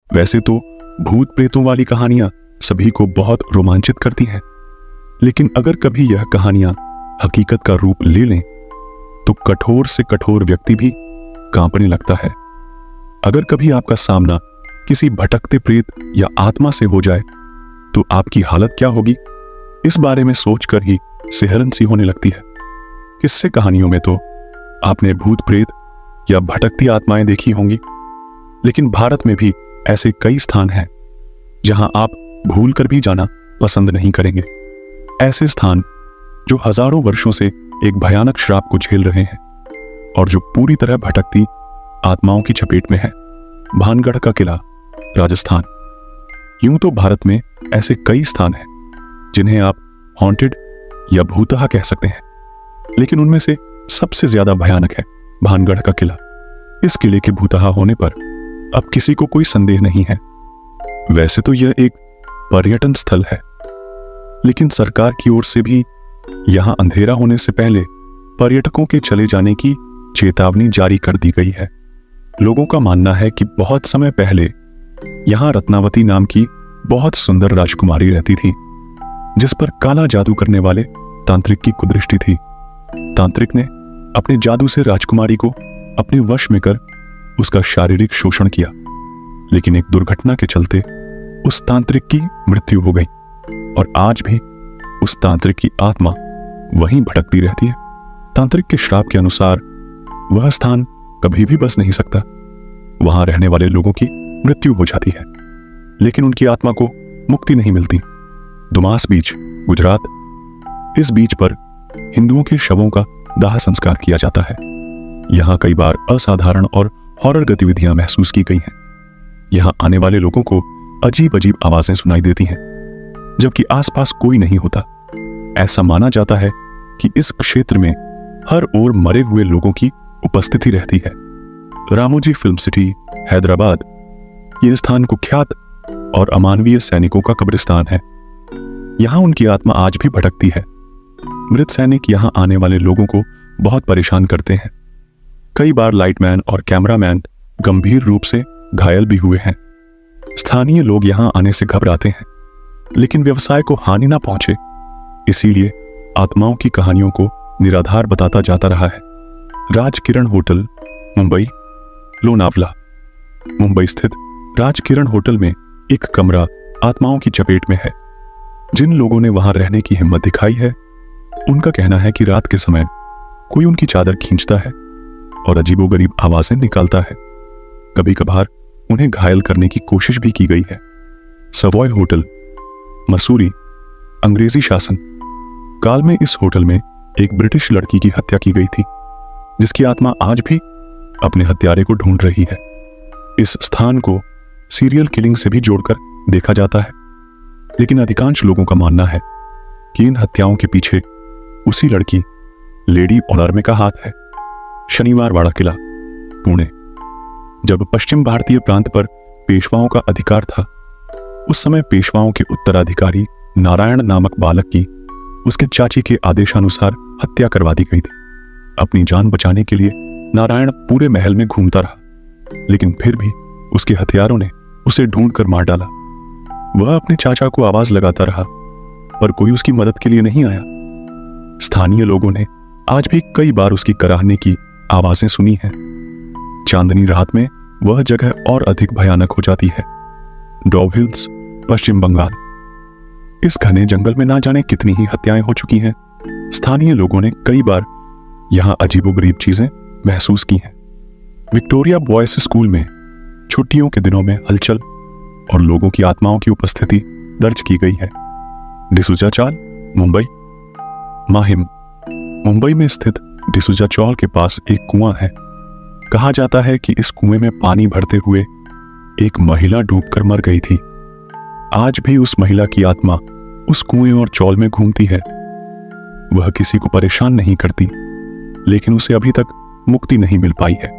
वैसे तो भूत प्रेतों वाली कहानियां सभी को बहुत रोमांचित करती हैं, लेकिन अगर कभी यह कहानियां हकीकत का रूप ले लें तो कठोर से कठोर व्यक्ति भी कांपने लगता है। अगर कभी आपका सामना किसी भटकते प्रेत या आत्मा से हो जाए तो आपकी हालत क्या होगी, इस बारे में सोचकर ही सिहरन सी होने लगती है। किस्से कहानियों में तो आपने भूत प्रेत या भटकती आत्माएं देखी होंगी, लेकिन भारत में भी ऐसे कई स्थान हैं जहां आप भूल कर भी जाना पसंद नहीं करेंगे। ऐसे स्थान जो हजारों वर्षों से एक भयानक श्राप को झेल रहे हैं और जो पूरी तरह भटकती आत्माओं की चपेट में है। भानगढ़ का किला, राजस्थान। यूं तो भारत में ऐसे कई स्थान हैं जिन्हें आप हॉन्टेड या भूतहा कह सकते हैं, लेकिन उनमें से सबसे ज्यादा भयानक है भानगढ़ का किला। इस किले के भूतहा होने पर अब किसी को कोई संदेह नहीं है। वैसे तो यह एक पर्यटन स्थल है, लेकिन सरकार की ओर से भी यहां अंधेरा होने से पहले पर्यटकों के चले जाने की चेतावनी जारी कर दी गई है। लोगों का मानना है कि बहुत समय पहले यहां रत्नावती नाम की बहुत सुंदर राजकुमारी रहती थी, जिस पर काला जादू करने वाले तांत्रिक की कुदृष्टि थी। तांत्रिक ने अपने जादू से राजकुमारी को अपने वश में कर उसका शारीरिक शोषण किया, लेकिन एक दुर्घटना के चलते उस तांत्रिक की मृत्यु हो गई और आज भी उस तांत्रिक की आत्मा वहीं भटकती रहती है। तांत्रिक के श्राप के अनुसार वह स्थान कभी भी बस नहीं सकता। वहां रहने वाले लोगों की मृत्यु हो जाती है, लेकिन उनकी आत्मा को मुक्ति नहीं मिलती। दुमास बीच, गुजरात। इस बीच पर हिंदुओं के शवों का दाह संस्कार किया जाता है। यहां कई बार असाधारण और हॉरर गतिविधियां महसूस की गई हैं। यहां आने वाले लोगों को अजीब अजीब आवाजें सुनाई देती हैं, जबकि आसपास कोई नहीं होता। ऐसा माना जाता है कि इस क्षेत्र में हर ओर मरे हुए लोगों की उपस्थिति रहती है। रामोजी फिल्म सिटी, हैदराबाद, यह स्थान कुख्यात और अमानवीय सैनिकों का कब्रिस्तान है। यहां उनकी आत्मा आज भी भटकती है। मृत सैनिक यहां आने वाले लोगों को बहुत परेशान करते हैं। कई बार लाइटमैन और कैमरामैन गंभीर रूप से घायल भी हुए हैं। स्थानीय लोग यहां आने से घबराते हैं, लेकिन व्यवसाय को हानि ना पहुंचे, इसीलिए आत्माओं की कहानियों को निराधार बताता जाता रहा है। राजकिरण होटल, मुंबई, लोनावला। मुंबई स्थित राजकिरण होटल में एक कमरा आत्माओं की चपेट में है। जिन लोगों ने वहां रहने की हिम्मत दिखाई है, उनका कहना है कि रात के समय कोई उनकी चादर खींचता है और अजीबोगरीब आवाजें निकालता है। कभी कभार उन्हें घायल करने की कोशिश भी की गई है। Savoy hotel, Mussoorie. अंग्रेजी शासन काल में इस होटल में एक ब्रिटिश लड़की की हत्या की गई थी, जिसकी आत्मा आज भी अपने हत्यारे को ढूंढ रही है। इस स्थान को सीरियल किलिंग से भी जोड़कर देखा जाता है, लेकिन अधिकांश लोगों का मानना है कि इन हत्याओं के पीछे उसी लड़की लेडी ओनर्मे का हाथ है। शनिवार वाड़ा किला, पुणे। जब पश्चिम भारतीय प्रांत पर पेशवाओं का अधिकार था, उस समय पेशवाओं के उत्तराधिकारी नारायण नामक बालक की उसके चाची के आदेशानुसार हत्या करवा दी गई थी। अपनी जान बचाने के लिए नारायण पूरे महल में घूमता रहा, लेकिन फिर भी उसके हथियारों ने उसे ढूंढकर मार डाला। वह अपने चाचा को आवाज लगाता रहा, पर कोई उसकी मदद के लिए नहीं आया। स्थानीय लोगों ने आज भी कई बार उसकी कराहने की आवाजें सुनी हैं। चांदनी रात में वह जगह और अधिक भयानक हो जाती है। डॉव हिल्स, पश्चिम बंगाल। इस घने जंगल में ना जाने कितनी ही हत्याएं हो चुकी हैं। स्थानीय लोगों ने कई बार यहां अजीबोगरीब चीजें महसूस की हैं। विक्टोरिया बॉयज स्कूल में छुट्टियों के दिनों में हलचल और लोगों की आत्माओं की उपस्थिति दर्ज की गई है। डिसूजा चाल, मुंबई। माहिम, मुंबई में स्थित डिसूजा चौल के पास एक कुआं है। कहा जाता है कि इस कुएं में पानी भरते हुए एक महिला डूबकर मर गई थी। आज भी उस महिला की आत्मा उस कुएं और चौल में घूमती है। वह किसी को परेशान नहीं करती, लेकिन उसे अभी तक मुक्ति नहीं मिल पाई है।